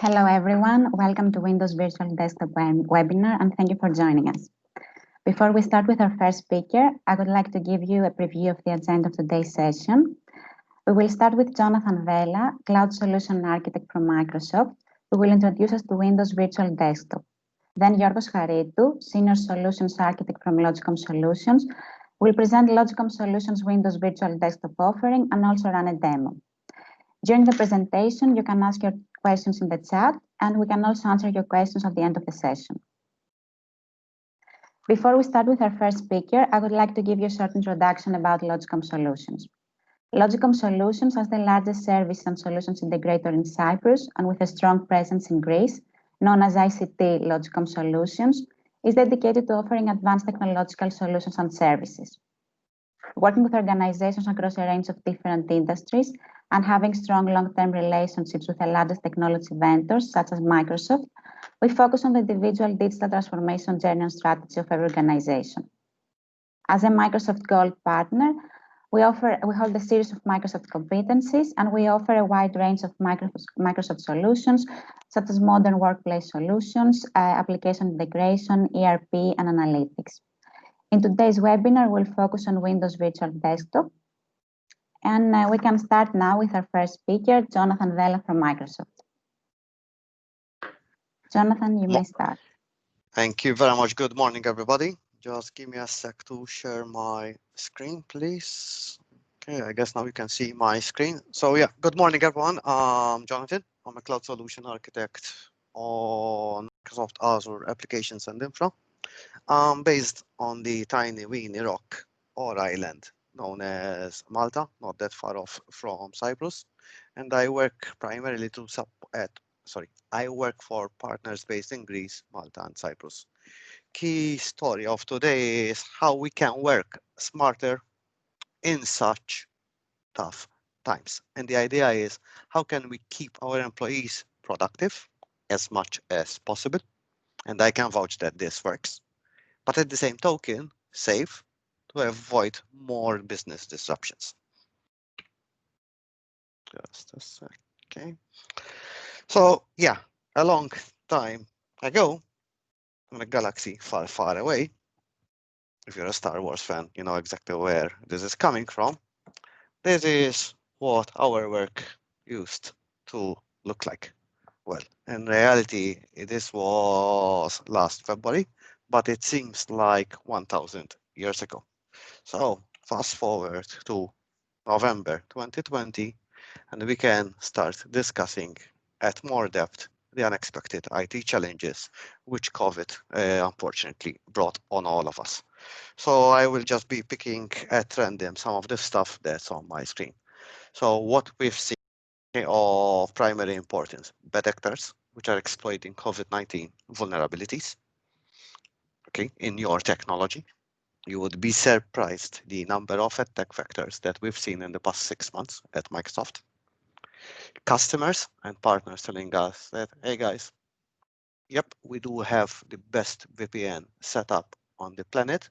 Hello, everyone. Welcome to Windows Virtual Desktop webinar, and thank you for joining us. Before we start with our first speaker, I would like to give you a preview of the agenda of today's session. We will start with Jonathan Vela, Cloud Solution Architect from Microsoft, who will introduce us to Windows Virtual Desktop. Then Yorgos Charitou, Senior Solutions Architect from Logicom Solutions, will present Logicom Solutions Windows Virtual Desktop offering and also run a demo. During the presentation, you can ask your questions in the chat, and we can also answer your questions at the end of the session. Before we start with our first speaker, I would like to give you a short introduction about Logicom Solutions. Logicom Solutions, as the largest service and solutions integrator in Cyprus and with a strong presence in Greece, known as ICT Logicom Solutions, is dedicated to offering advanced technological solutions and services. Working with organizations across a range of different industries and having strong long-term relationships with the largest technology vendors, such as Microsoft, we focus on the individual digital transformation journey and strategy of every organization. As a Microsoft Gold partner, we hold a series of Microsoft competencies, and we offer a wide range of Microsoft solutions, such as modern workplace solutions, application integration, ERP, and analytics. In today's webinar, we'll focus on Windows Virtual Desktop. And we can start now with our first speaker, Jonathan Vela from Microsoft. Jonathan, you may start. Thank you very much. Good morning, everybody. Just give me a sec to share my screen, please. Okay, I guess now you can see my screen. So yeah, good morning, everyone. I'm Jonathan. I'm a cloud solution architect on Microsoft Azure Applications and Infra. I'm based on the tiny weeny rock or island known as Malta, not that far off from Cyprus. And I work primarily to I work for partners based in Greece, Malta, and Cyprus. Key story of today is how we can work smarter in such tough times. And the idea is how can we keep our employees productive as much as possible? And I can vouch that this works. But at the same token, safe to avoid more business disruptions. Just a sec, okay. So yeah, a long time ago, in a galaxy far, far away, if you're a Star Wars fan, you know exactly where this is coming from. This is what our work used to look like. Well, in reality, this was last February, but it seems like 1,000 years ago. So fast forward to November 2020, and we can start discussing at more depth the unexpected IT challenges which COVID unfortunately brought on all of us. So I will just be picking at random some of the stuff that's on my screen. So what we've seen of primary importance, bad actors, which are exploiting COVID-19 vulnerabilities, okay, in your technology. You would be surprised the number of attack vectors that we've seen in the past 6 months at Microsoft. Customers and partners telling us that, hey guys, yep, we do have the best VPN set up on the planet,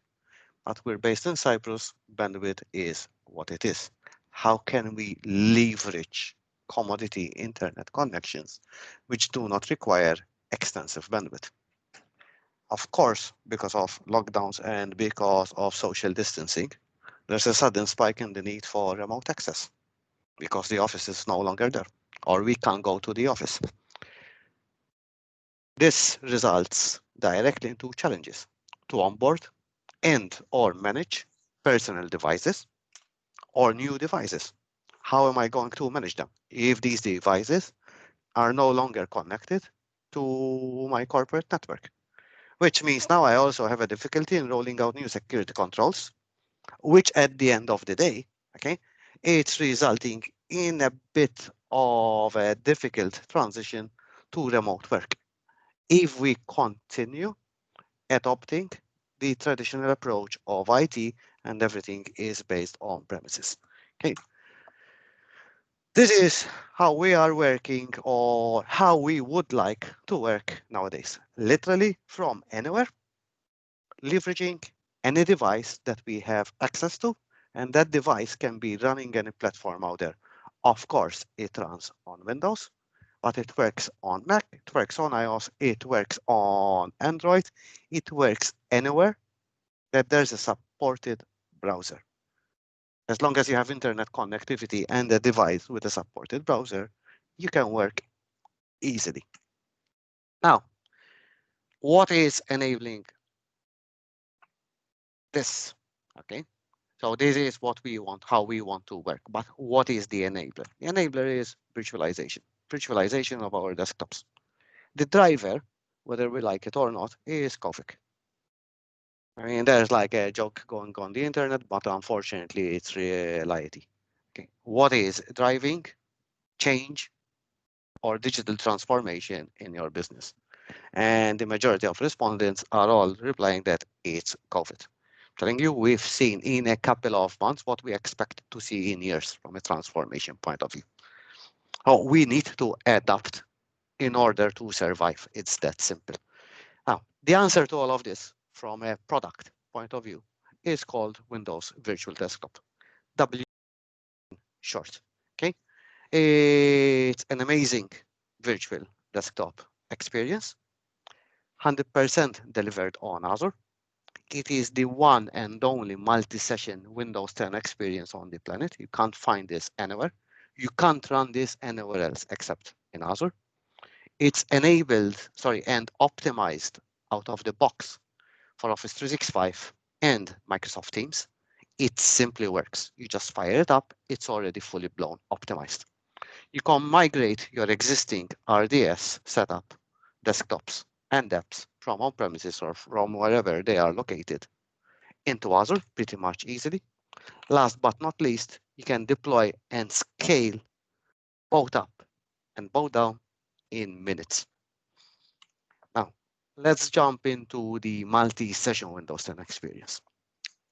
but we're based in Cyprus, bandwidth is what it is. How can we leverage commodity internet connections which do not require extensive bandwidth? Of course, because of lockdowns and because of social distancing, there's a sudden spike in the need for remote access because the office is no longer there, or we can't go to the office. This results directly into challenges to onboard and or manage personal devices or new devices. How am I going to manage them if these devices are no longer connected to my corporate network? Which means now I also have a difficulty in rolling out new security controls, which at the end of the day, okay, it's resulting in a bit of a difficult transition to remote work. If we continue adopting the traditional approach of IT and everything is based on premises, okay. This is how we are working or how we would like to work nowadays, literally from anywhere, leveraging any device that we have access to, and that device can be running any platform out there. Of course, it runs on Windows, but it works on Mac, it works on iOS, it works on Android, it works anywhere that there's a supported browser. As long as you have internet connectivity and a device with a supported browser, you can work easily. Now, what is enabling this? Okay, so this is what we want, how we want to work. But what is the enabler? The enabler is virtualization of our desktops. The driver, whether we like it or not, is Kofic. I mean, there's like a joke going on the internet, but unfortunately, it's reality. Okay, what is driving change or digital transformation in your business? And the majority of respondents are all replying that it's COVID. Telling you, we've seen in a couple of months what we expect to see in years from a transformation point of view. Oh, we need to adapt in order to survive. It's that simple. Now, the answer to all of this from a product point of view is called Windows Virtual Desktop, W short. Okay, it's an amazing virtual desktop experience, 100% delivered on Azure. It is the one and only multi-session Windows 10 experience on the planet. You can't find this anywhere. You can't run this anywhere else except in Azure. It's enabled, and optimized out of the box for Office 365 and Microsoft Teams. It simply works. You just fire it up. It's already fully blown optimized. You can migrate your existing RDS setup, desktops, and apps from on-premises or from wherever they are located into Azure pretty much easily. Last but not least, you can deploy and scale both up and both down in minutes. Now, let's jump into the multi-session Windows 10 experience.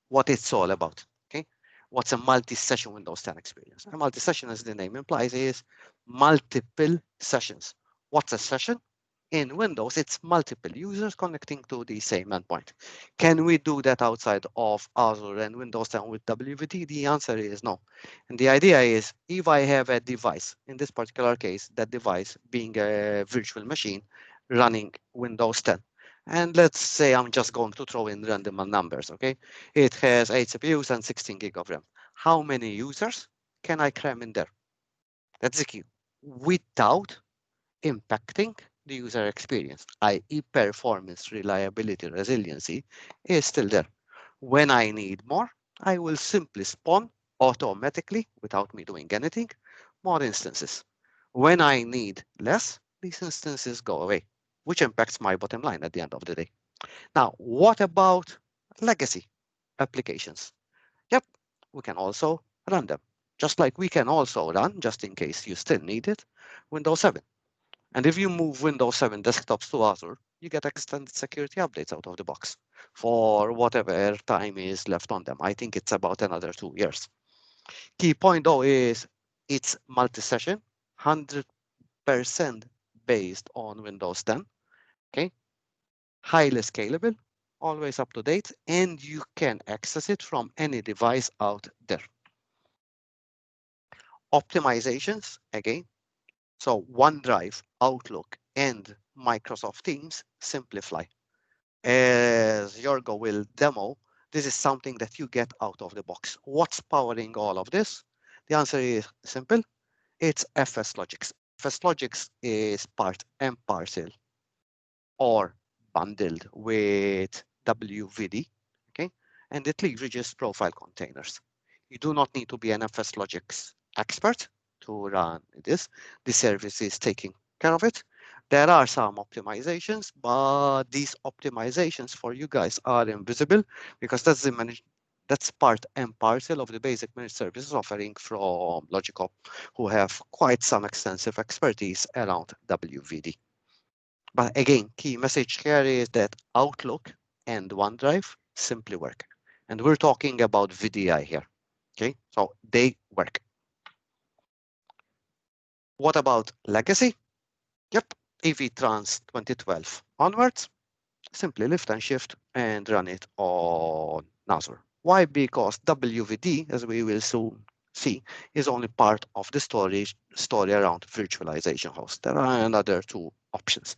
What it's all about, okay? What's a multi-session Windows 10 experience? A multi-session, as the name implies, is multiple sessions. What's a session? In Windows, it's multiple users connecting to the same endpoint. Can we do that outside of Azure and Windows 10 with WVT? The answer is no. And the idea is, if I have a device, in this particular case, that device being a virtual machine running Windows 10, and let's say I'm just going to throw in random numbers, okay? It has 8 CPUs and 16 gig of RAM. How many users can I cram in there? That's the key. Without impacting the user experience, i.e. performance, reliability, resiliency is still there. When I need more, I will simply spawn automatically, without me doing anything, more instances. When I need less, these instances go away, which impacts my bottom line at the end of the day. Now, what about legacy applications? Yep, we can also run them. Just like we can also run, just in case you still need it, Windows 7. And if you move Windows 7 desktops to Azure, you get extended security updates out of the box for whatever time is left on them. I think it's about another 2 years. Key point though is it's multi-session, 100% based on Windows 10, okay? Highly scalable, always up to date, and you can access it from any device out there. Optimizations, again, so OneDrive, Outlook, and Microsoft Teams simplify. As Jorgo will demo, this is something that you get out of the box. What's powering all of this? The answer is simple. It's FSLogix. FSLogix is part and parcel or bundled with WVD, okay? And it leverages profile containers. You do not need to be an FSLogix expert to run this. The service is taking care of it. There are some optimizations, but these optimizations for you guys are invisible because that's part and parcel of the basic managed services offering from Logico, who have quite some extensive expertise around WVD. But again, key message here is that Outlook and OneDrive simply work. And we're talking about VDI here, okay? So they work. What about legacy? Yep, EVTrans 2012 onwards, simply lift and shift and run it on Azure. Why? Because WVD, as we will soon see is only part of the story around virtualization host. There are another two options.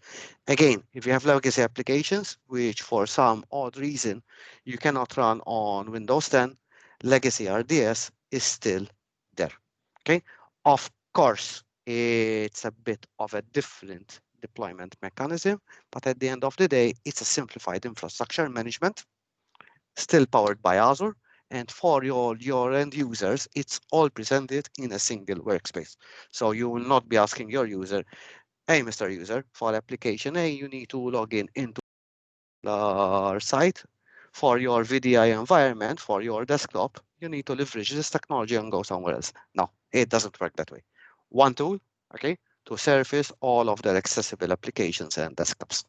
Again, if you have legacy applications, which for some odd reason you cannot run on Windows 10, legacy RDS is still there. Okay. Of course, it's a bit of a different deployment mechanism, but at the end of the day, it's a simplified infrastructure management, still powered by Azure. And for your end users, it's all presented in a single workspace. So you will not be asking your user, hey, Mr. User, for application A, you need to log in into our site. For your VDI environment, for your desktop, you need to leverage this technology and go somewhere else. No, it doesn't work that way. One tool, okay, to surface all of their accessible applications and desktops.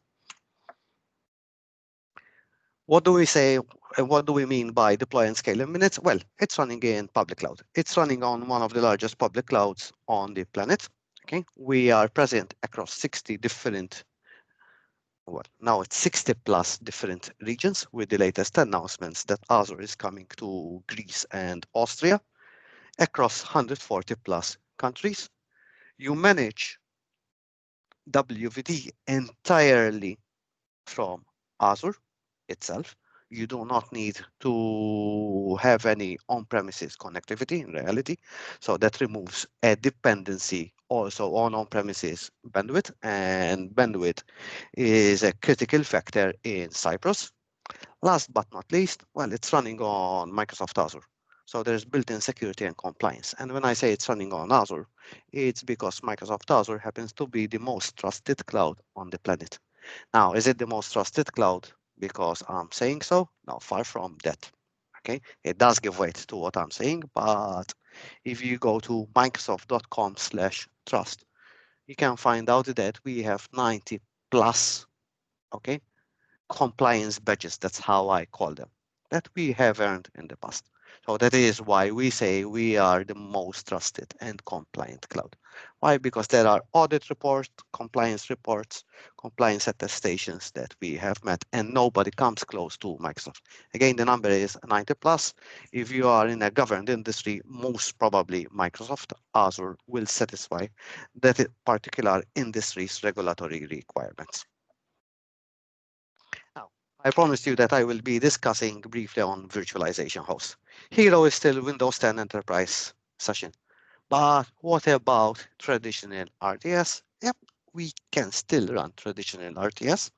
What do we say? What do we mean by deploy and scale in minutes? Well, it's running in public cloud. It's running on one of the largest public clouds on the planet. Okay, we are present across 60 different, well, now it's 60 plus different regions with the latest announcements that Azure is coming to Greece and Austria across 140 plus countries. You manage WVD entirely from Azure itself. You do not need to have any on-premises connectivity in reality. So that removes a dependency also on on-premises bandwidth, and bandwidth is a critical factor in Cyprus. Last but not least, well, it's running on Microsoft Azure. So there's built-in security and compliance. And when I say it's running on Azure, it's because Microsoft Azure happens to be the most trusted cloud on the planet. Now, is it the most trusted cloud because I'm saying so? No, far from that. Okay, it does give weight to what I'm saying, but if you go to microsoft.com/trust, you can find out that we have 90 plus, okay, compliance badges. That's how I call them, that we have earned in the past. So that is why we say we are the most trusted and compliant cloud. Why? Because there are audit reports, compliance attestations that we have met, and nobody comes close to Microsoft. Again, the number is 90 plus. If you are in a governed industry, most probably Microsoft Azure will satisfy that particular industry's regulatory requirements. I promised you that I will be discussing briefly on virtualization hosts. Hero is still Windows 10 Enterprise session. But what about traditional RTS? Yep, we can still run traditional RTS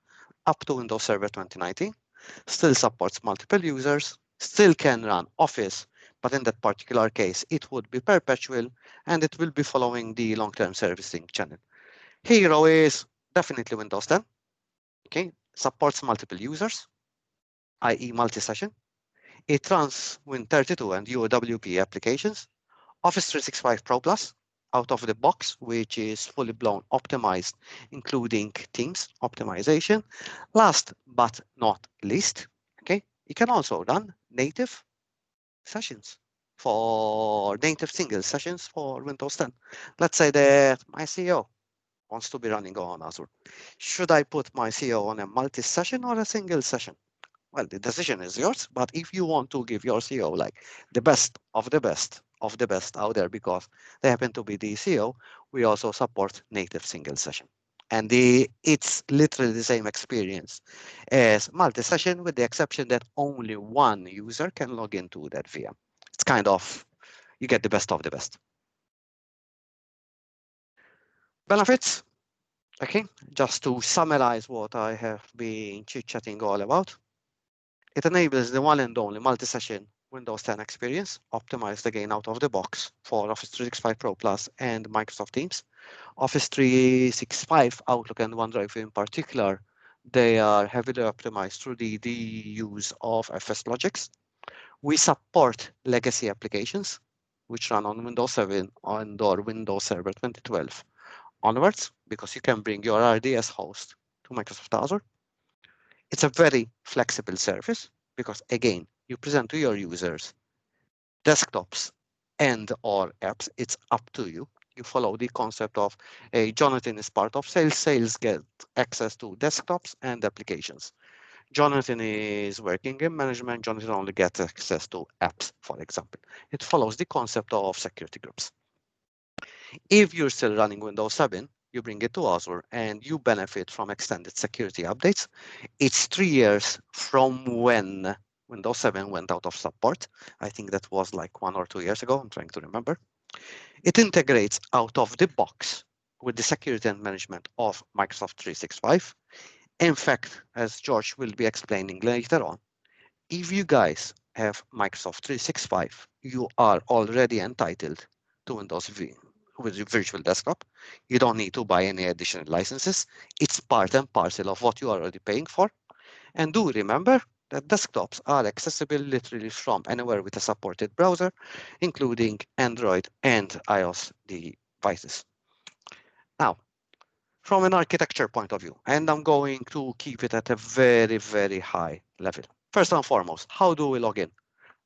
up to Windows Server 2019. Still supports multiple users, still can run Office, but in that particular case, it would be perpetual and it will be following the long-term servicing channel. Hero is definitely Windows 10. Okay, supports multiple users, i.e. multi-session. It runs Win32 and UWP applications, Office 365 Pro Plus out of the box, which is fully blown optimized, including Teams optimization. Last but not least, okay, you can also run native sessions for native single sessions for Windows 10. Let's say that my CEO wants to be running on Azure. Should I put my CEO on a multi-session or a single session? Well, the decision is yours, but if you want to give your CEO like the best of the best of the best out there because they happen to be the CEO, we also support native single session. And it's literally the same experience as multi-session with the exception that only one user can log into that VM. It's kind of, you get the best of the best. Benefits, okay, just to summarize what I have been chit-chatting all about. It enables the one and only multi-session Windows 10 experience, optimized again out of the box for Office 365 Pro Plus and Microsoft Teams. Office 365, Outlook, and OneDrive in particular, they are heavily optimized through the use of FSLogix. We support legacy applications, which run on Windows 7 and or Windows Server 2012 onwards, because you can bring your RDS host to Microsoft Azure. It's a very flexible service because, again, you present to your users desktops and or apps. It's up to you. You follow the concept of Jonathan is part of sales. Sales get access to desktops and applications. Jonathan is working in management. Jonathan only gets access to apps, for example. It follows the concept of security groups. If you're still running Windows 7, you bring it to Azure and you benefit from extended security updates. It's 3 years from when Windows 7 went out of support. I think that was like 1 or 2 years ago. I'm trying to remember. It integrates out of the box with the security and management of Microsoft 365. In fact, as George will be explaining later on, if you guys have Microsoft 365, you are already entitled to Windows with your virtual desktop. You don't need to buy any additional licenses. It's part and parcel of what you are already paying for. And do remember that desktops are accessible literally from anywhere with a supported browser, including Android and iOS devices. Now, from an architecture point of view, and I'm going to keep it at a very, very high level. First and foremost, how do we log in?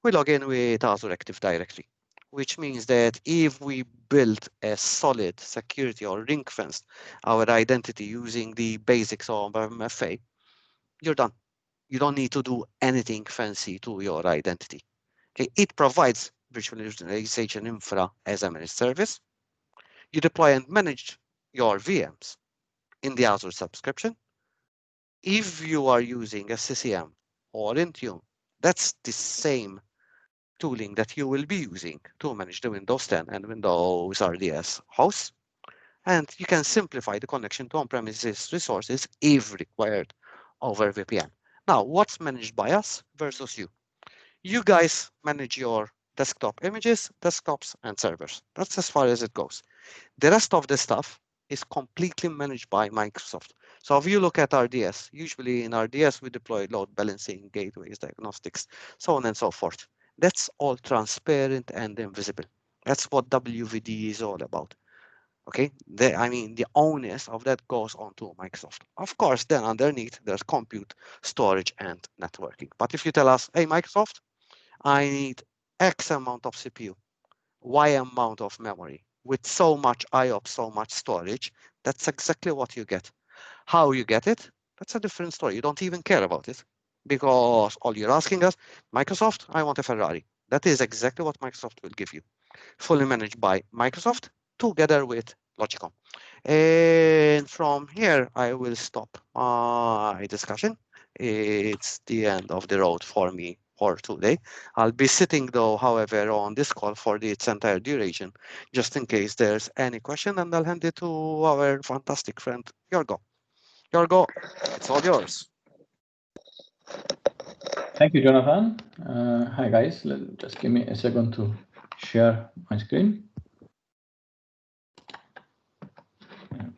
We log in with Azure Active Directory, which means that if we build a solid security or ring-fenced our identity using the basics of MFA, you're done. You don't need to do anything fancy to your identity. Okay, it provides virtualization infra as a managed service. You deploy and manage your VMs in the Azure subscription. If you are using a CCM or Intune, that's the same tooling that you will be using to manage the Windows 10 and Windows RDS hosts. And you can simplify the connection to on-premises resources if required over VPN. Now, what's managed by us versus you? You guys manage your desktop images, desktops, and servers. That's as far as it goes. The rest of the stuff is completely managed by Microsoft. So if you look at RDS, usually in RDS, we deploy load balancing, gateways, diagnostics, so on and so forth. That's all transparent and invisible. That's what WVD is all about. Okay, the onus of that goes on to Microsoft. Of course, then underneath, there's compute, storage, and networking. But if you tell us, hey, Microsoft, I need X amount of CPU, Y amount of memory, with so much IOPS, so much storage, that's exactly what you get. How you get it, that's a different story. You don't even care about it because all you're asking us, Microsoft, I want a Ferrari. That is exactly what Microsoft will give you. Fully managed by Microsoft together with Logicom. And from here, I will stop my discussion. It's the end of the road for me for today. I'll be sitting though, however, on this call for its entire duration, just in case there's any question, and I'll hand it to our fantastic friend, Yorgo. Yorgo, it's all yours. Thank you, Jonathan. Hi, guys. Just give me a second to share my screen.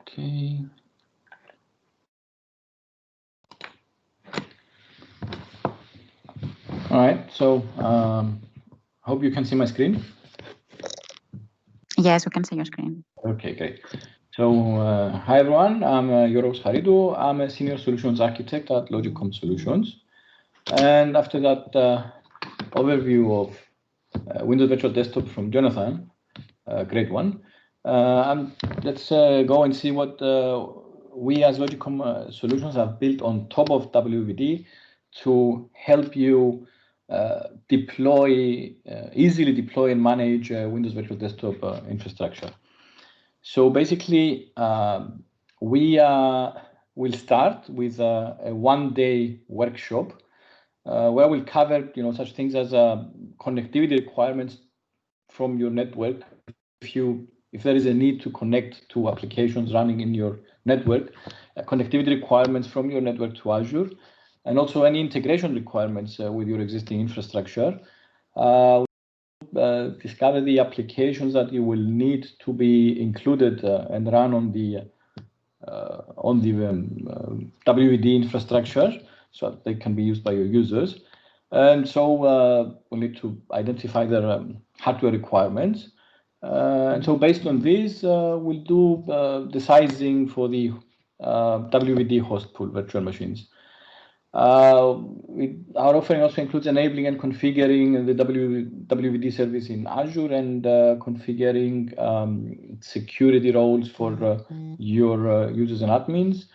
Okay. All right. So, hope you can see my screen. Yes, we can see your screen. Okay, great. So, hi everyone. I'm Yorgos Haridou. I'm a senior solutions architect at Logicom Solutions. And after that overview of Windows Virtual Desktop from Jonathan, great one. Let's go and see what we as Logicom Solutions have built on top of WVD to help you easily deploy and manage Windows Virtual Desktop infrastructure. So basically, we will start with a one-day workshop where we'll cover, such things as connectivity requirements from your network. If there is a need to connect to applications running in your network, connectivity requirements from your network to Azure, and also any integration requirements with your existing infrastructure. Discover the applications that you will need to be included and run on the WVD infrastructure so that they can be used by your users. And so we need to identify their hardware requirements. And so based on this, we'll do the sizing for the WVD host pool virtual machines. Our offering also includes enabling and configuring the WVD service in Azure and configuring security roles for your users and admins.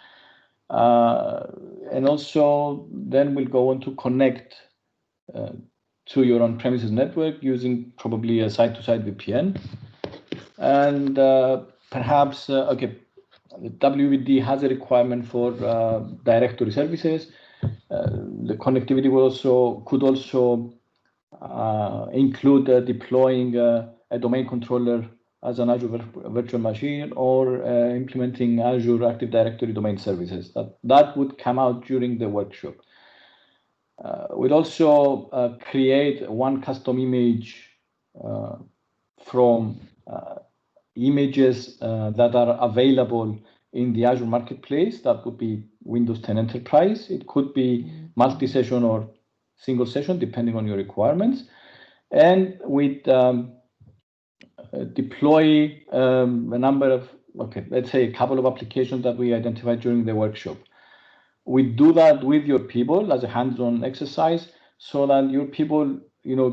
And also then we'll go on to connect to your on-premises network using probably a site-to-site VPN. And perhaps, okay, the WVD has a requirement for directory services. The connectivity could also include deploying a domain controller as an Azure virtual machine, or implementing Azure Active Directory domain services. That would come out during the workshop. We'll also create one custom image from images that are available in the Azure Marketplace. That would be Windows 10 Enterprise. It could be multi-session or single session, depending on your requirements. And with deploy a number of, let's say a couple of applications that we identified during the workshop. We do that with your people as a hands-on exercise, so that your people,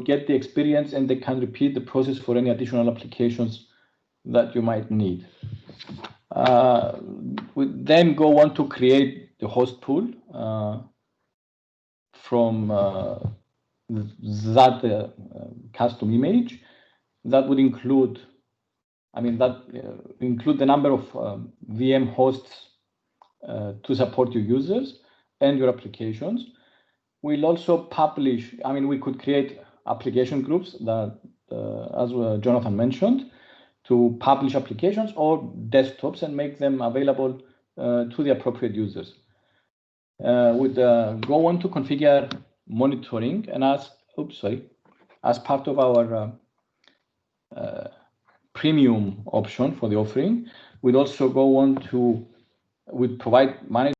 get the experience and they can repeat the process for any additional applications that you might need. We then go on to create the host pool from that custom image. That would include, include the number of VM hosts to support your users and your applications. We'll also publish, we could create application groups that, as Jonathan mentioned, to publish applications or desktops and make them available to the appropriate users. We'd go on to configure monitoring, and as part of our premium option for the offering, we'd also go on to provide management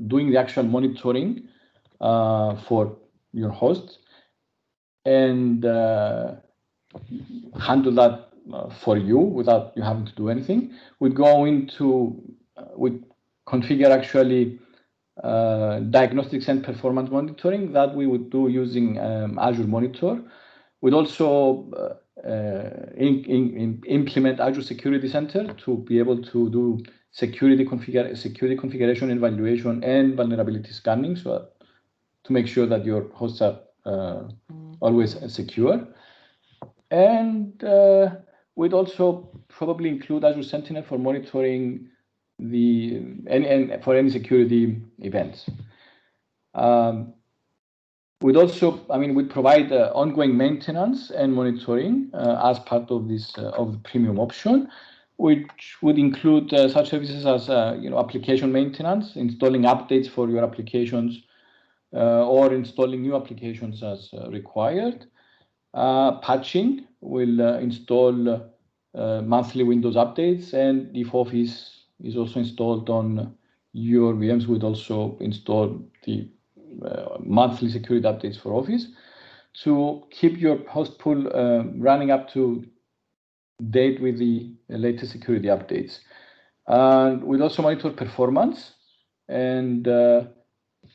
doing the actual monitoring for your hosts, and handle that for you without you having to do anything. We'd go into, we configure actually diagnostics and performance monitoring that we would do using Azure Monitor. We'd also implement Azure Security Center to be able to do security configuration, evaluation, and vulnerability scanning, so to make sure that your hosts are always secure. And we'd also probably include Azure Sentinel for monitoring for any security events. We'd also, we'd provide ongoing maintenance and monitoring as part of this of the premium option, which would include such services as application maintenance, installing updates for your applications, or installing new applications as required. Patching will install monthly Windows updates, and if Office is also installed on your VMs, we'd also install the monthly security updates for Office to keep your host pool running up to date with the latest security updates. And we'll also monitor performance and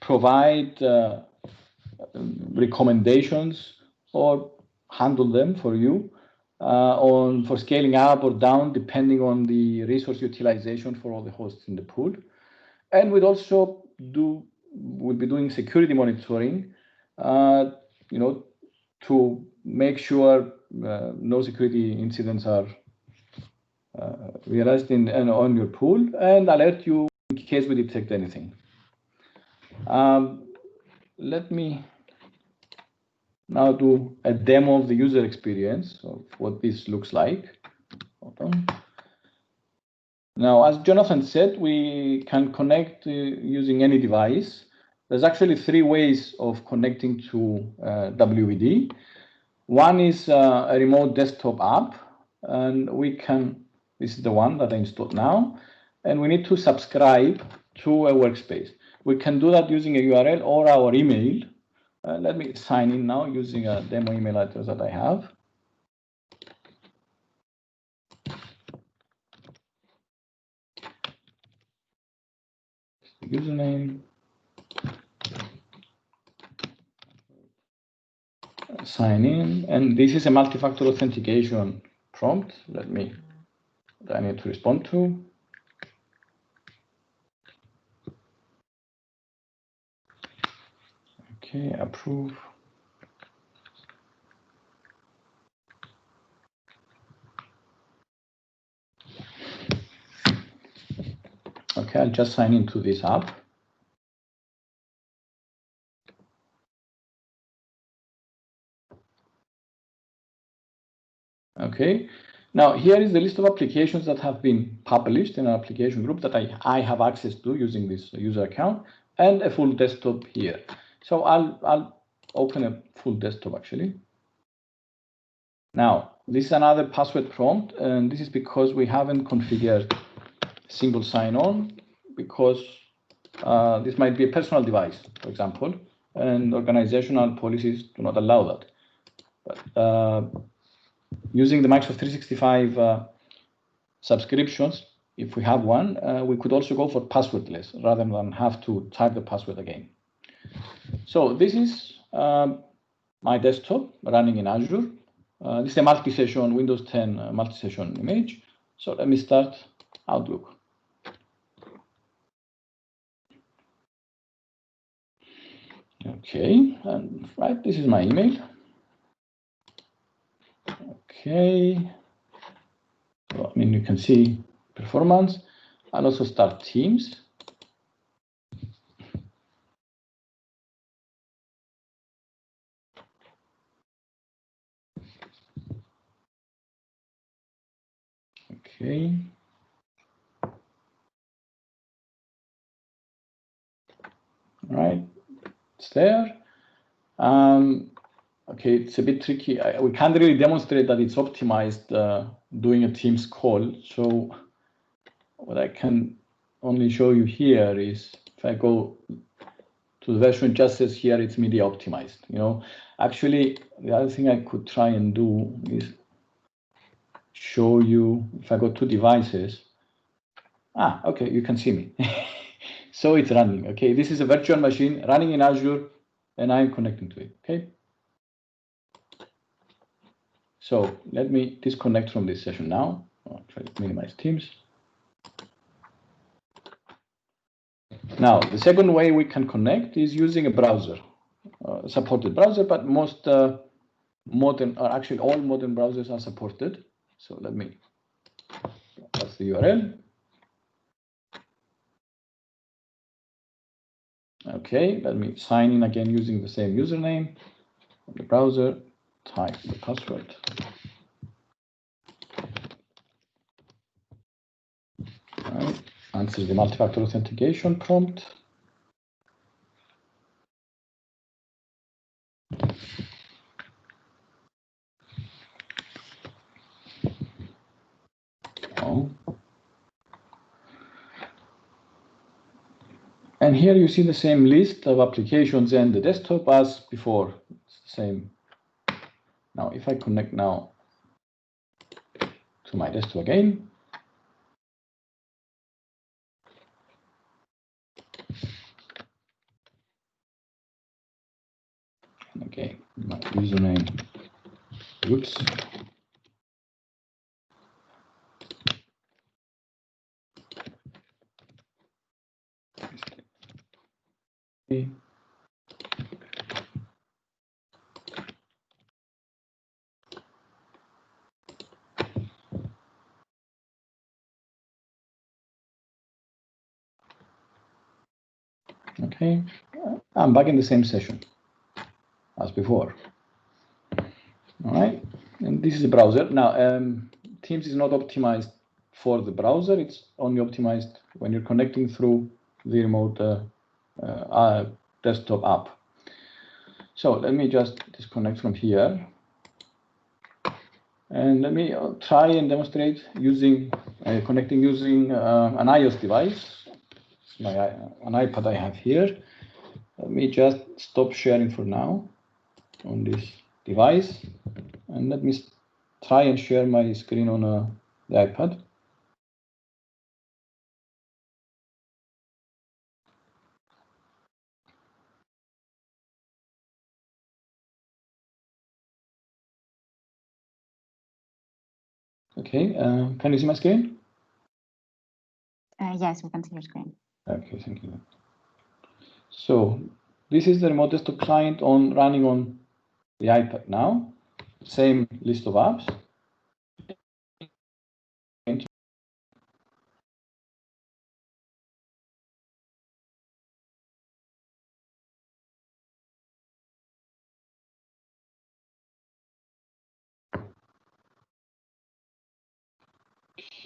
provide recommendations or handle them for you for scaling up or down depending on the resource utilization for all the hosts in the pool. And we'll also we'll be doing security monitoring, to make sure no security incidents are realized on your pool, and alert you in case we detect anything. Let me now do a demo of the user experience of what this looks like. Hold on. Now, as Jonathan said, we can connect using any device. There's actually 3 ways of connecting to WVD. One is a remote desktop app, and this is the one that I installed now, and we need to subscribe to a workspace. We can do that using a URL or our email. Let me sign in now using a demo email address that I have. Username. Sign in, and this is a multi-factor authentication prompt. That I need to respond to. Okay, approve. Okay, I'll just sign into this app. Okay, now here is the list of applications that have been published in our application group that I have access to using this user account, and a full desktop here. So I'll open a full desktop actually. Now, this is another password prompt, and this is because we haven't configured single sign-on, because this might be a personal device, for example, and organizational policies do not allow that. But using the Microsoft 365 subscriptions, if we have one, we could also go for passwordless rather than have to type the password again. So this is my desktop running in Azure. This is a multi-session Windows 10 multi-session image. So let me start Outlook. Okay, and right, this is my email. Okay, so I mean, you can see performance. I'll also start Teams. Okay. All right, it's there. Okay, it's a bit tricky. We can't really demonstrate that it's optimized doing a Teams call. So what I can only show you here is if I go to the version, it just says here it's media optimized. You know, actually, the other thing I could try and do is show you if I go to devices. Okay, you can see me. So it's running. Okay, this is a virtual machine running in Azure, and I'm connecting to it. Okay. So let me disconnect from this session now. I'll try to minimize Teams. Now, the second way we can connect is using a browser, supported browser, but most modern, or actually all modern browsers are supported. So let me, that's the URL. Okay, let me sign in again using the same username from the browser, type the password. All right, answer the multi-factor authentication prompt. Oh. And here you see the same list of applications and the desktop as before. It's the same. Now, if I connect now to my desktop again, okay, my username, oops. Okay, I'm back in the same session as before. All right, and this is the browser. Now, Teams is not optimized for the browser. It's only optimized when you're connecting through the remote desktop app. So let me just disconnect from here. And let me try and demonstrate using connecting using an iOS device. An iPad I have here. Let me just stop sharing for now on this device, and let me try and share my screen on the iPad. Okay, can you see my screen? Yes, we can see your screen. Okay, thank you. So this is the remote desktop client running on the iPad now. Same list of apps.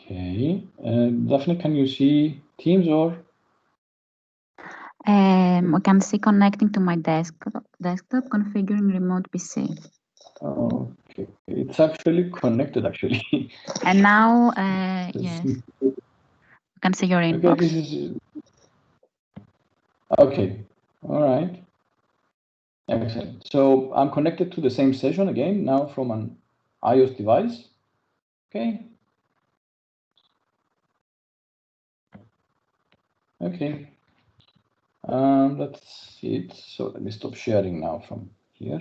Okay, Daphne, can you see Teams or? We can see connecting to my desktop, configuring remote PC. Okay, it's actually connected actually. And now, yes, you can see your inbox. Okay, this is okay. All right. Excellent. So I'm connected to the same session again now from an iOS device. Okay. Okay. That's it. So let me stop sharing now from here.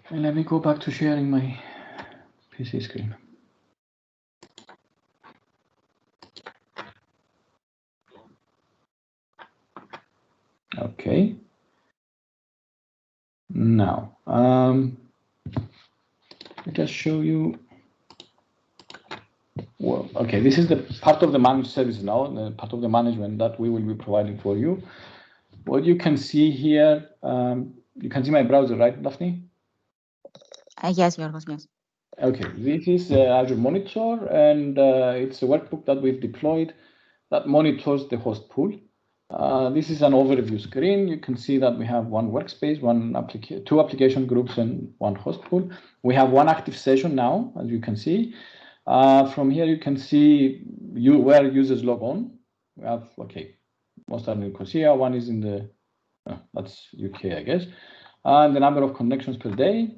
And let me go back to sharing my PC screen. Okay. Now, let us show you. Well, okay, this is the part of the managed service now, the part of the management that we will be providing for you. What you can see here, you can see my browser, right, Daphne? Yes, Yorgos, yes. Okay, this is Azure Monitor, and it's a workbook that we've deployed that monitors the host pool. This is an overview screen. You can see that we have one workspace, two application groups, and one host pool. We have one active session now, as you can see. From here, you can see where users log on. We have, okay, most are in Nicosia, one is in the, that's UK, I guess. And the number of connections per day.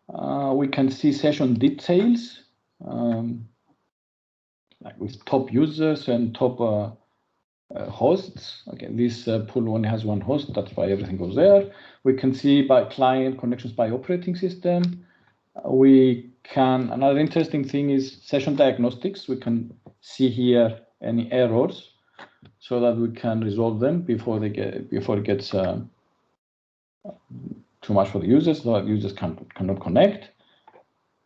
We can see session details, like with top users and top hosts. Okay, this pool only has one host, that's why everything goes there. We can see by client connections by operating system. Another interesting thing is session diagnostics. We can see here any errors so that we can resolve them before it gets too much for the users, so that users cannot connect.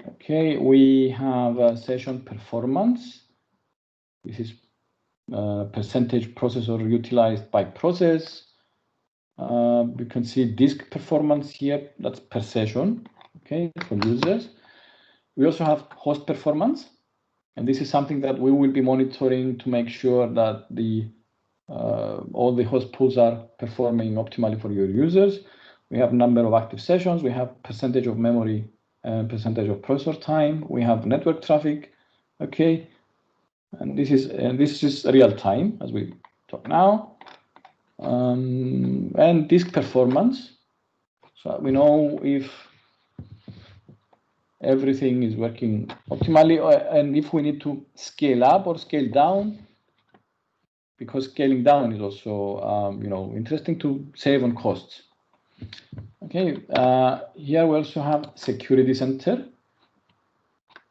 Okay, we have session performance. This is percentage processor utilized by process. You can see disk performance here, that's per session, okay, for users. We also have host performance, and this is something that we will be monitoring to make sure that all the host pools are performing optimally for your users. We have number of active sessions, we have percentage of memory and percentage of processor time, we have network traffic, okay, and this is real time as we talk now, and disk performance, so we know if everything is working optimally, and if we need to scale up or scale down, because scaling down is also interesting to save on costs. Okay, here we also have Security Center,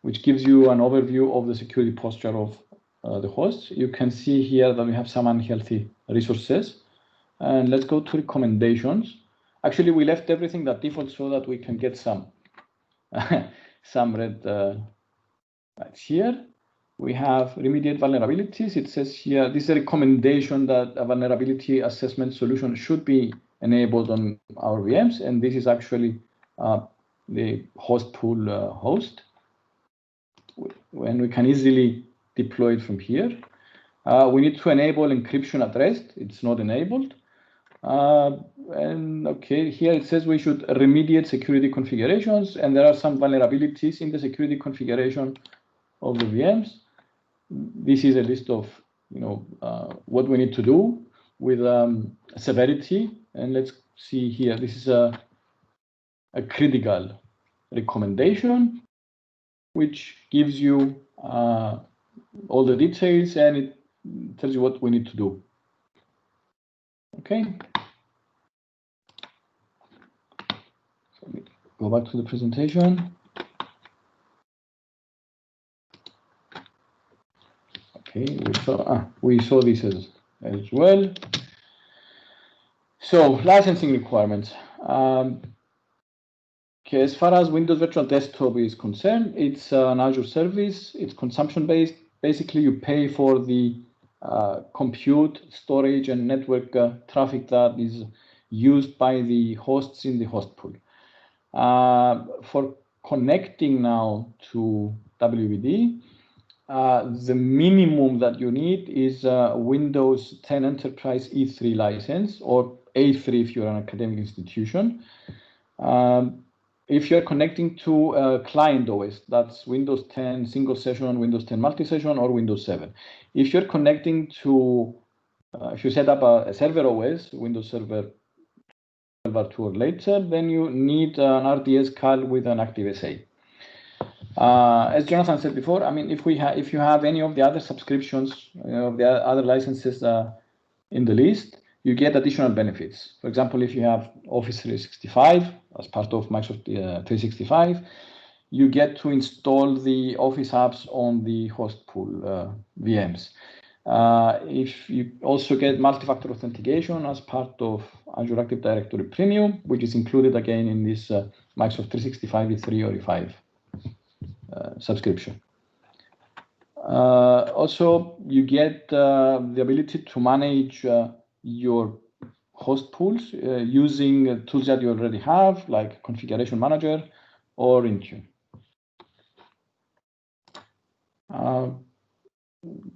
which gives you an overview of the security posture of the hosts. You can see here that we have some unhealthy resources. And let's go to recommendations. Actually, we left everything that default so that we can get some red lights here. We have remediate vulnerabilities. It says here, this is a recommendation that a vulnerability assessment solution should be enabled on our VMs. And this is actually the host pool host. And we can easily deploy it from here. We need to enable encryption at rest. It's not enabled. And okay, here it says we should remediate security configurations, and there are some vulnerabilities in the security configuration of the VMs. This is a list of what we need to do with severity, and let's see here. This is a critical recommendation, which gives you all the details, and it tells you what we need to do. Okay. So let me go back to the presentation. Okay, we saw this as well. So licensing requirements. Okay, as far as Windows Virtual Desktop is concerned, it's an Azure service. It's consumption-based. Basically, you pay for the compute, storage, and network traffic that is used by the hosts in the host pool. For connecting now to WVD, the minimum that you need is Windows 10 Enterprise E3 license, or A3 if you're an academic institution. If you're connecting to a client OS, that's Windows 10 single session, Windows 10 multi-session, or Windows 7. If you're connecting to, if you set up a server OS, Windows Server 2 or later, then you need an RDS CAL with an ActiveSA. As Jonathan said before, I mean, if you have any of the other subscriptions, of the other licenses in the list, you get additional benefits. For example, if you have Office 365 as part of Microsoft 365, you get to install the Office apps on the host pool VMs. If you also get multi-factor authentication as part of Azure Active Directory Premium, which is included again in this Microsoft 365 E3 or E5 subscription. Also, you get the ability to manage your host pools using tools that you already have, like Configuration Manager or Intune.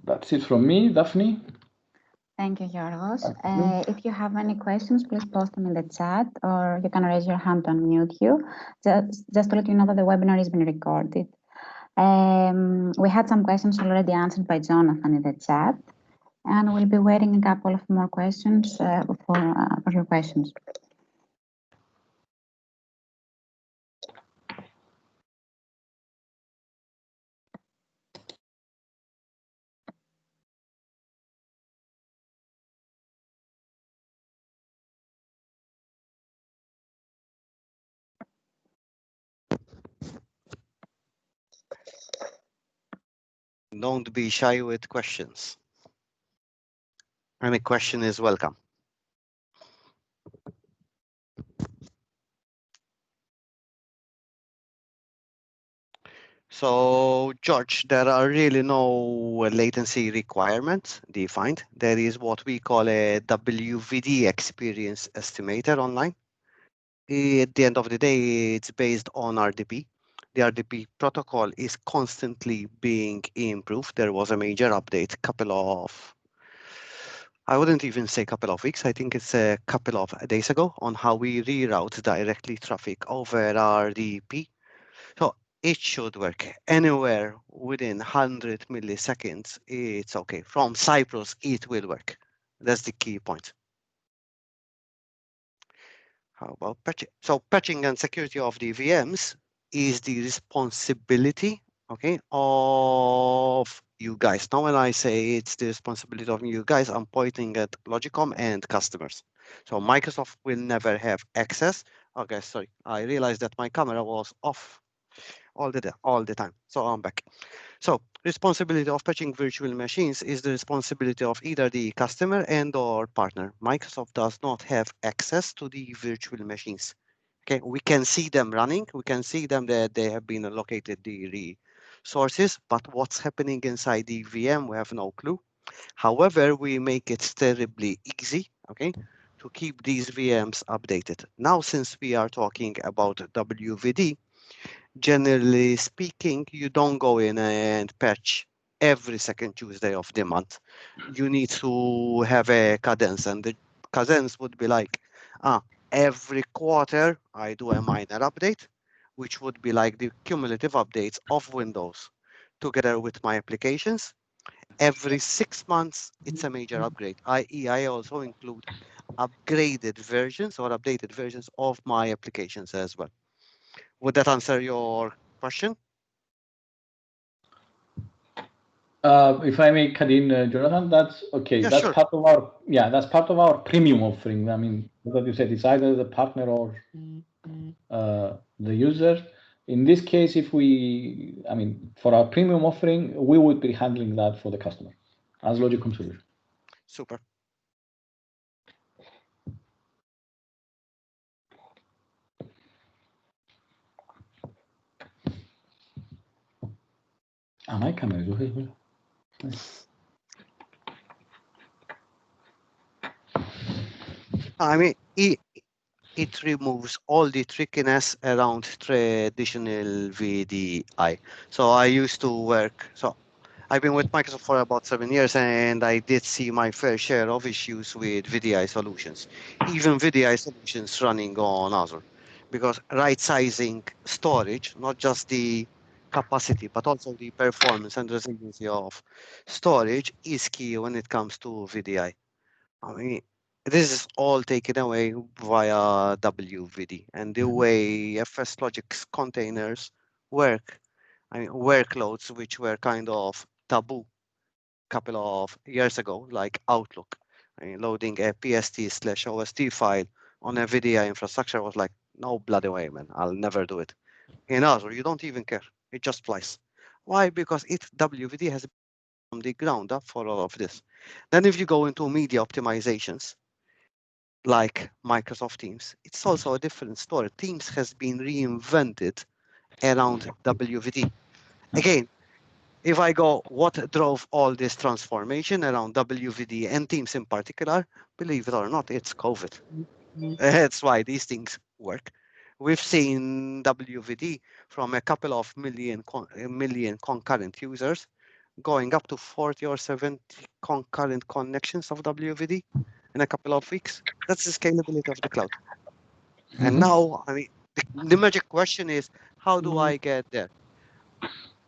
That's it from me, Daphne. Thank you, Yorgos. If you have any questions, please post them in the chat, or you can raise your hand to unmute you. Just to let you know that the webinar is being recorded. We had some questions already answered by Jonathan in the chat, and we'll be waiting a couple of more questions for your questions. Don't be shy with questions. Any question is welcome. So, George, there are really no latency requirements defined. There is what we call a WVD experience estimator online. At the end of the day, it's based on RDP. The RDP protocol is constantly being improved. There was a major update I wouldn't even say couple of weeks. I think it's a couple of days ago on how we reroute directly traffic over RDP. So it should work anywhere within 100 milliseconds. It's okay. From Cyprus, it will work. That's the key point. How about patching? So patching and security of the VMs is the responsibility, okay, of you guys. Now, when I say it's the responsibility of you guys, I'm pointing at Logicom and customers. So Microsoft will never have access. Okay, sorry, I realized that my camera was off all the time. So I'm back. So responsibility of patching virtual machines is the responsibility of either the customer and or partner. Microsoft does not have access to the virtual machines. Okay, we can see them running. We can see them that they have been allocated the resources, but what's happening inside the VM, we have no clue. However, we make it terribly easy, okay, to keep these VMs updated. Now, since we are talking about WVD, generally speaking, you don't go in and patch every second Tuesday of the month. You need to have a cadence, and the cadence would be like, every quarter I do a minor update, which would be like the cumulative updates of Windows together with my applications. Every 6 months, it's a major upgrade, i.e. I also include upgraded versions or updated versions of my applications as well. Would that answer your question? If I may cut in, Jonathan, that's okay. Yeah, that's sure. part of our that's part of our premium offering. I mean, what you said, it's either the partner or the user. In this case, if we, I mean, for our premium offering, we would be handling that for the customer as Logicom solution. Super. My camera is okay. Nice. I mean, it removes all the trickiness around traditional VDI. So I used to work, so I've been with Microsoft for about 7 years, and I did see my fair share of issues with VDI solutions, even VDI solutions running on Azure, because right-sizing storage, not just the capacity, but also the performance and resiliency of storage is key when it comes to VDI. I mean, this is all taken away via WVD, and the way FS Logic's containers work. I mean, workloads which were kind of taboo a couple of years ago, like Outlook. I mean, loading a PST/OST file on a VDI infrastructure was like, no bloody way, man, I'll never do it. In Azure, you don't even care. It just flies. Why? Because WVD has from the ground up for all of this. Then if you go into media optimizations, like Microsoft Teams, it's also a different story. Teams has been reinvented around WVD. Again, if I go, what drove all this transformation around WVD and Teams in particular, believe it or not, it's COVID. That's why these things work. We've seen WVD from a couple of million concurrent users going up to 40 or 70 concurrent connections of WVD in a couple of weeks. That's the scalability of the cloud. And now, I mean, the magic question is, how do I get there?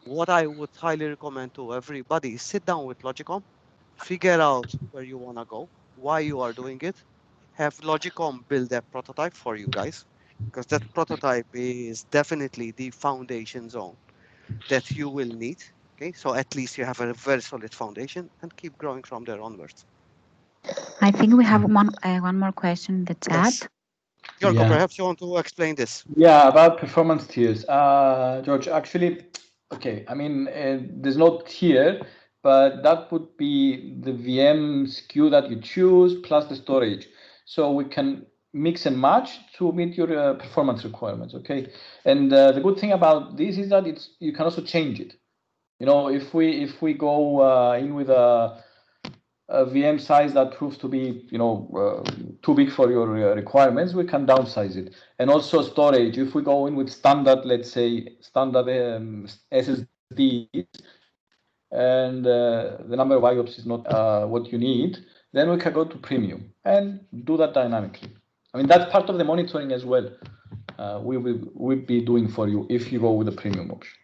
What I would highly recommend to everybody is sit down with Logicom, figure out where you want to go, why you are doing it, have Logicom build a prototype for you guys, because that prototype is definitely the foundation zone that you will need. Okay, so at least you have a very solid foundation and keep growing from there onwards. I think we have one more question in the chat. Yes. Jorgo, perhaps you want to explain this. Yeah, about performance tiers. George, actually, okay, I mean, there's no tier, but that would be the VM SKU that you choose plus the storage. So we can mix and match to meet your performance requirements, okay? And the good thing about this is that you can also change it. You know, if we go in with a VM size that proves to be, you know, too big for your requirements, we can downsize it. And also storage, if we go in with standard, let's say standard SSDs, and the number of IOPS is not what you need, then we can go to premium and do that dynamically. I mean, that's part of the monitoring as well. We'll be doing for you if you go with the premium option.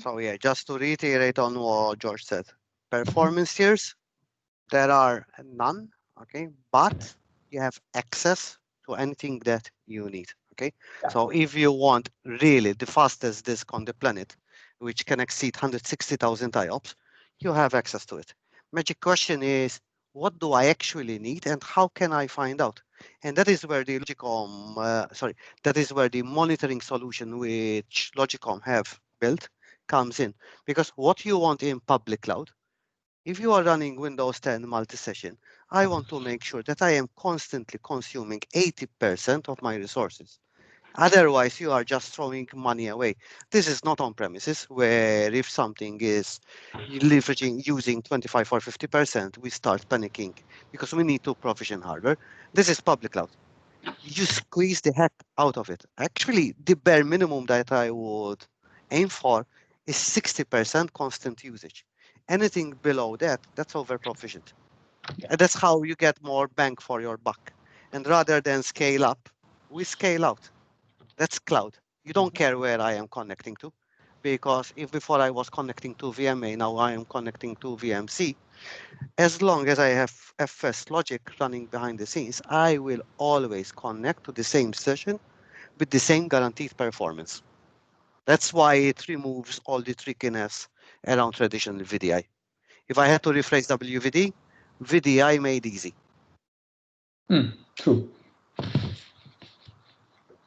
So yeah, just to reiterate on what George said, performance tiers, there are none, okay, but you have access to anything that you need, okay? Yeah. So if you want really the fastest disk on the planet, which can exceed 160,000 IOPS, you have access to it. Magic question is, what do I actually need and how can I find out? And that is where the Logicom, that is where the monitoring solution which Logicom have built comes in, because what you want in public cloud, if you are running Windows 10 multi-session, I want to make sure that I am constantly consuming 80% of my resources. Otherwise, you are just throwing money away. This is not on premises, where if something is leveraging using 25 or 50%, we start panicking because we need to provision hardware. This is public cloud. You squeeze the heck out of it. Actually, the bare minimum that I would aim for is 60% constant usage. Anything below that, that's over provisioned. And that's how you get more bang for your buck. And rather than scale up, we scale out. That's cloud. You don't care where I am connecting to, because if before I was connecting to VMA, now I am connecting to VMC. As long as I have FS logic running behind the scenes, I will always connect to the same session with the same guaranteed performance. That's why it removes all the trickiness around traditional VDI. If I had to rephrase WVD, VDI made easy. True.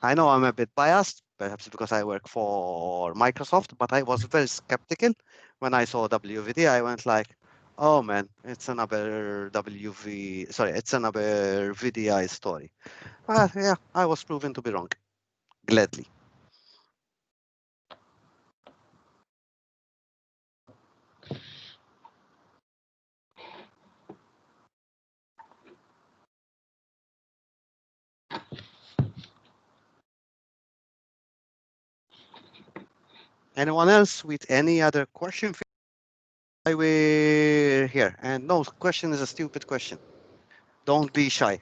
I know I'm a bit biased, perhaps because I work for Microsoft, but I was very skeptical when I saw WVD. I went like, oh man, it's another it's another VDI story. But yeah, I was proven to be wrong, gladly. Anyone else with any other question? We're here, and no question is a stupid question. Don't be shy.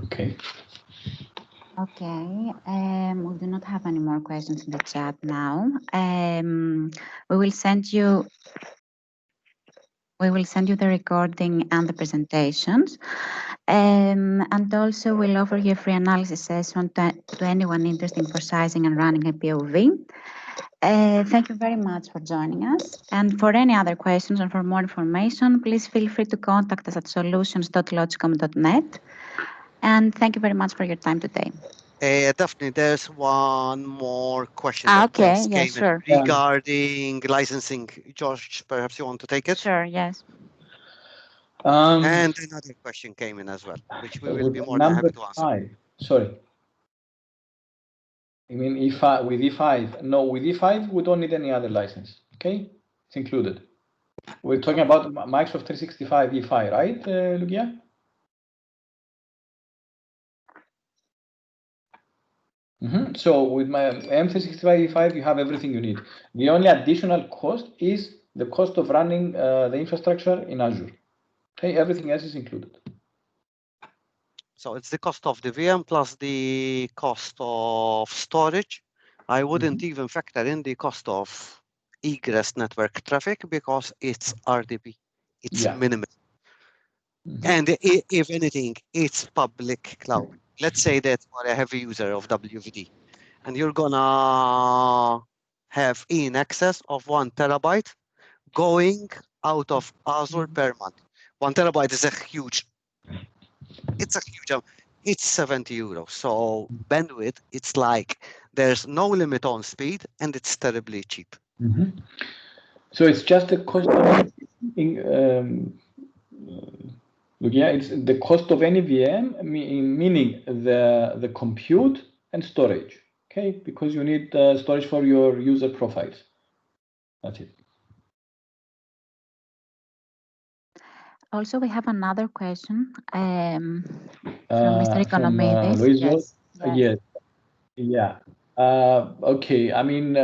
Okay. Okay, we do not have any more questions in the chat now. We will send you the recording and the presentations. And also we'll offer you a free analysis session to anyone interested in sizing and running a POV. Thank you very much for joining us. And for any other questions or for more information, please feel free to contact us at solutions.logicom.net. And thank you very much for your time today. Definitely, there's one more question Okay, yeah, sure. regarding licensing. George, perhaps you want to take it? Sure, yes. And another question came in as well, which we will be more than happy to answer. 5. Sorry. I mean, with E5, no, with E5, we don't need any other license. Okay, it's included. We're talking about Microsoft 365 E5, right, Lugia? So with my M365 E5, you have everything you need. The only additional cost is the cost of running the infrastructure in Azure. Okay, everything else is included. So it's the cost of the VM plus the cost of storage. I wouldn't even factor in the cost of egress network traffic because it's RDP. It's minimal. And if anything, it's public cloud. Let's say that you're a heavy user of WVD and you're gonna have in excess of 1 terabyte going out of Azure per month. 1 terabyte is a huge, it's 70 euros. So bandwidth, it's like there's no limit on speed and it's terribly cheap. So it's just the cost of it's the cost of any VM, meaning the compute and storage. Okay, because you need storage for your user profiles. That's it. Also, we have another question from Mr. Economidis. Okay, I mean,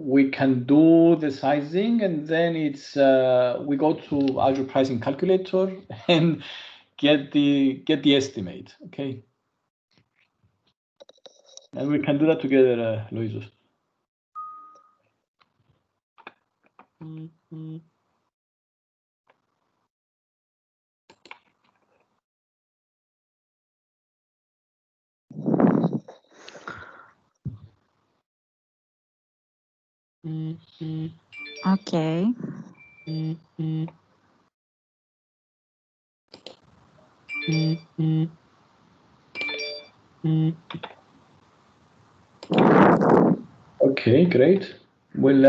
we can do the sizing and then it's we go to Azure Pricing Calculator and get the estimate. Okay, and we can do that together, Loisos. Okay. Okay, great. We'll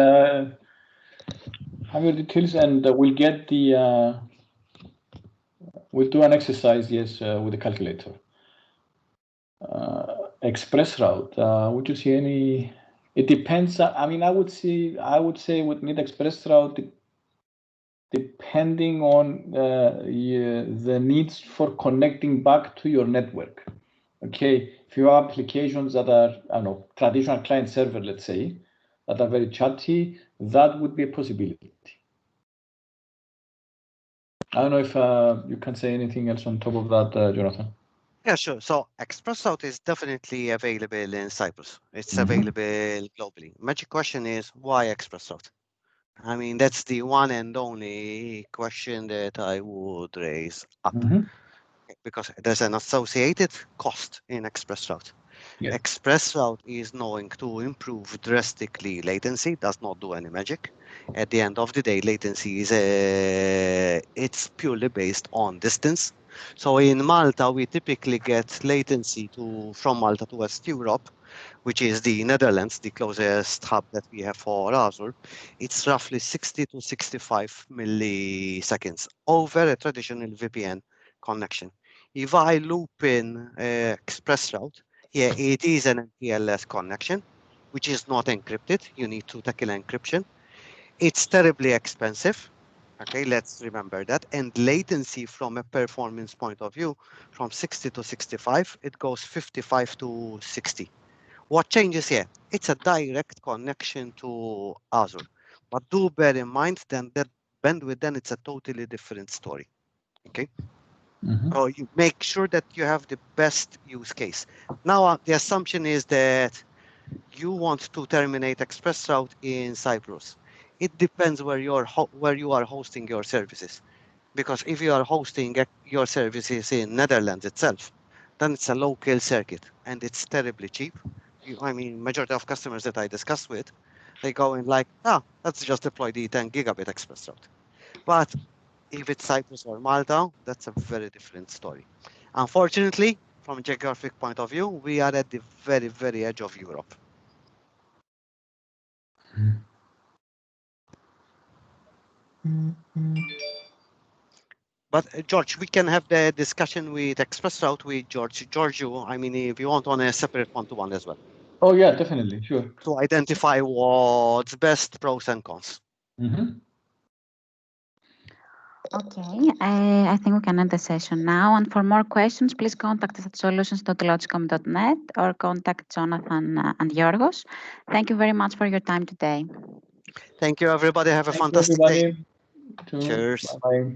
have your details and we'll get the we'll do an exercise, yes, with the calculator. Express route, would you see any? It depends. I mean, I would say with need express route, depending on the needs for connecting back to your network. Okay, if you have applications that are, I don't know, traditional client server, let's say, that are very chatty, that would be a possibility. I don't know if you can say anything else on top of that, Jonathan. Yeah, sure. So ExpressRoute is definitely available in Cyprus. It's available globally. Magic question is why ExpressRoute? I mean, that's the one and only question that I would raise up because there's an associated cost in ExpressRoute. Yes. ExpressRoute is knowing to improve drastically latency, does not do any magic. At the end of the day, latency is it's purely based on distance. So in Malta, we typically get latency from Malta to West Europe, which is the Netherlands, the closest hub that we have for Azure. It's roughly 60 to 65 milliseconds over a traditional VPN connection. If I loop in ExpressRoute, yeah, it is an MPLS connection, which is not encrypted. You need to tackle encryption. It's terribly expensive. Okay, let's remember that. And latency from a performance point of view, from 60 to 65, it goes 55 to 60. What changes here? It's a direct connection to Azure. But do bear in mind then that bandwidth, then it's a totally different story. Okay. So you make sure that you have the best use case. Now, the assumption is that you want to terminate ExpressRoute in Cyprus. It depends where you are hosting your services. Because if you are hosting your services in Netherlands itself, then it's a local circuit and it's terribly cheap. I mean, majority of customers that I discuss with, they go in like, let's just deploy the 10 gigabit ExpressRoute. But if it's Cyprus or Malta, that's a very different story. Unfortunately, from a geographic point of view, we are at the very, very edge of Europe. But George, we can have the discussion with ExpressRoute with Giorgio. I mean, if you want on a separate one-to-one as well. Oh yeah, definitely, sure. To identify what's best, pros and cons. Okay, I think we can end the session now. And for more questions, please contact us at solutions.logicom.net or contact Jonathan and Yorgos. Thank you very much for your time today. Thank you, everybody. Have a fantastic day. Cheers. Bye-bye.